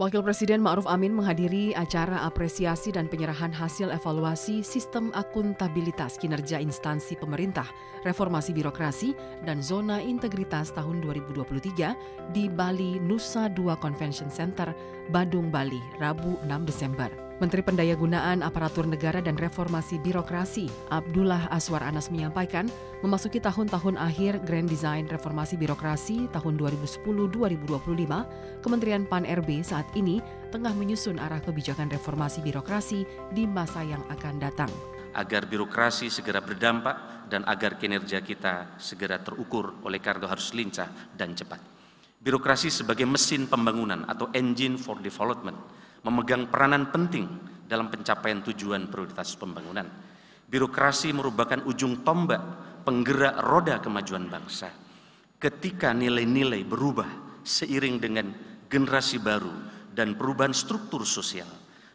Wakil Presiden Ma'ruf Amin menghadiri acara apresiasi dan penyerahan hasil evaluasi sistem akuntabilitas kinerja instansi pemerintah, reformasi birokrasi, dan zona integritas tahun 2023 di Bali Nusa Dua Convention Center, Badung, Bali, Rabu 6 Desember. Menteri Pendayagunaan Aparatur Negara dan Reformasi Birokrasi, Abdullah Aswar Anas menyampaikan, memasuki tahun-tahun akhir Grand Design Reformasi Birokrasi tahun 2010-2025, Kementerian Pan-RB saat ini tengah menyusun arah kebijakan reformasi birokrasi di masa yang akan datang. Agar birokrasi segera berdampak dan agar kinerja kita segera terukur, oleh karena itu harus lincah dan cepat. Birokrasi sebagai mesin pembangunan atau engine for development memegang peranan penting dalam pencapaian tujuan prioritas pembangunan. Birokrasi merupakan ujung tombak penggerak roda kemajuan bangsa. Ketika nilai-nilai berubah seiring dengan generasi baru dan perubahan struktur sosial,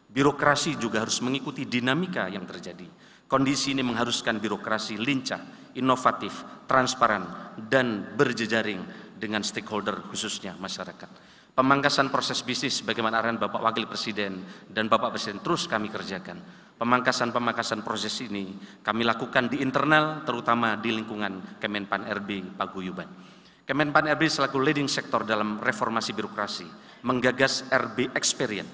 birokrasi juga harus mengikuti dinamika yang terjadi. Kondisi ini mengharuskan birokrasi lincah, inovatif, transparan, dan berjejaring dengan stakeholder khususnya masyarakat. Pemangkasan proses bisnis bagaimana arahan Bapak Wakil Presiden dan Bapak Presiden terus kami kerjakan. Pemangkasan proses ini kami lakukan di internal, terutama di lingkungan Kemenpan-RB Paguyuban. Kemenpan-RB selaku leading sektor dalam reformasi birokrasi menggagas RB Experience,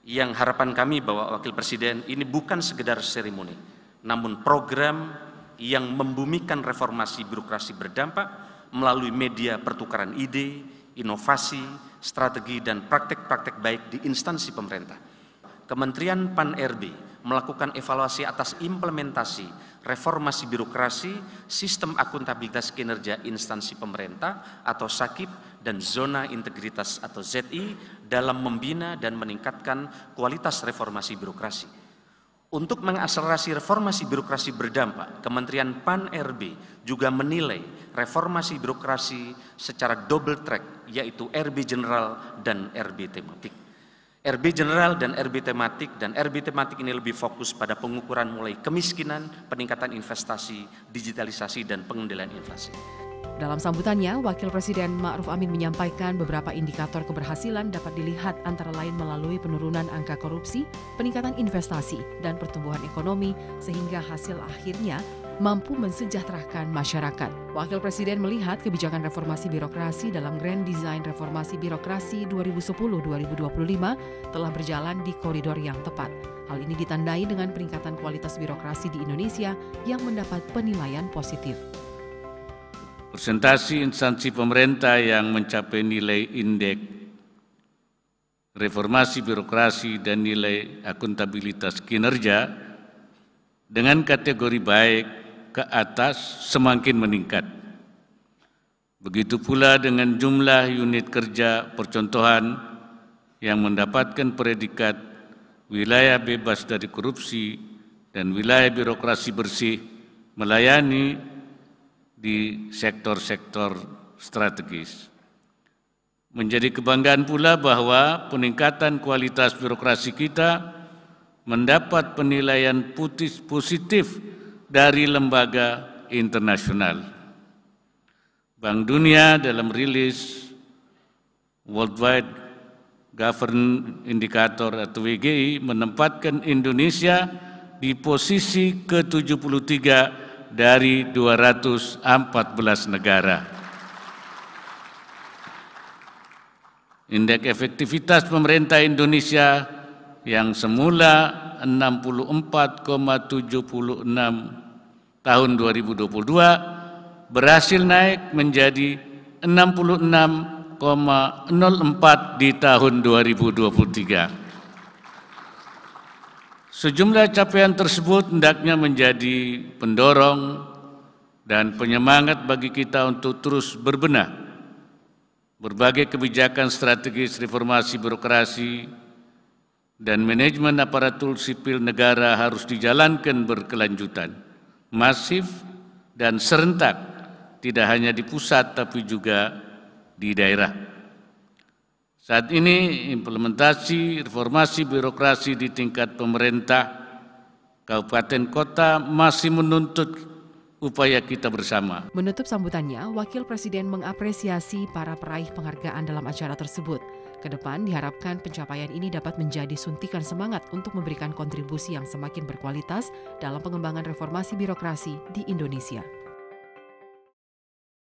yang harapan kami bahwa Wakil Presiden ini bukan sekedar seremoni, namun program yang membumikan reformasi birokrasi berdampak melalui media pertukaran ide, inovasi, strategi, dan praktek-praktek baik di instansi pemerintah. Kementerian Pan-RB melakukan evaluasi atas implementasi reformasi birokrasi, sistem akuntabilitas kinerja instansi pemerintah atau SAKIP, dan zona integritas atau ZI dalam membina dan meningkatkan kualitas reformasi birokrasi. Untuk mengakselerasi reformasi birokrasi berdampak, Kementerian Pan-RB juga menilai reformasi birokrasi secara double track, yaitu RB General dan RB Tematik. RB General dan RB Tematik ini lebih fokus pada pengukuran mulai kemiskinan, peningkatan investasi, digitalisasi, dan pengendalian inflasi. Dalam sambutannya, Wakil Presiden Ma'ruf Amin menyampaikan beberapa indikator keberhasilan dapat dilihat antara lain melalui penurunan angka korupsi, peningkatan investasi, dan pertumbuhan ekonomi sehingga hasil akhirnya mampu mensejahterakan masyarakat. Wakil Presiden melihat kebijakan reformasi birokrasi dalam Grand Design Reformasi Birokrasi 2010-2025 telah berjalan di koridor yang tepat. Hal ini ditandai dengan peningkatan kualitas birokrasi di Indonesia yang mendapat penilaian positif. Presentasi instansi pemerintah yang mencapai nilai indeks reformasi birokrasi dan nilai akuntabilitas kinerja dengan kategori baik ke atas semakin meningkat. Begitu pula dengan jumlah unit kerja percontohan yang mendapatkan predikat wilayah bebas dari korupsi dan wilayah birokrasi bersih melayani di sektor-sektor strategis. Menjadi kebanggaan pula bahwa peningkatan kualitas birokrasi kita mendapat penilaian positif dari lembaga internasional. Bank Dunia dalam rilis Worldwide Governance Indicator atau WGI menempatkan Indonesia di posisi ke-73 dari 214 negara. Indeks efektivitas pemerintah Indonesia yang semula 64,76 tahun 2022 berhasil naik menjadi 66,04 di tahun 2023. Sejumlah capaian tersebut hendaknya menjadi pendorong dan penyemangat bagi kita untuk terus berbenah. Berbagai kebijakan strategis reformasi birokrasi dan manajemen aparatur sipil negara harus dijalankan berkelanjutan, masif dan serentak, tidak hanya di pusat tapi juga di daerah. Saat ini implementasi reformasi birokrasi di tingkat pemerintah, kabupaten kota masih menuntut upaya kita bersama. Menutup sambutannya, Wakil Presiden mengapresiasi para peraih penghargaan dalam acara tersebut. Kedepan diharapkan pencapaian ini dapat menjadi suntikan semangat untuk memberikan kontribusi yang semakin berkualitas dalam pengembangan reformasi birokrasi di Indonesia.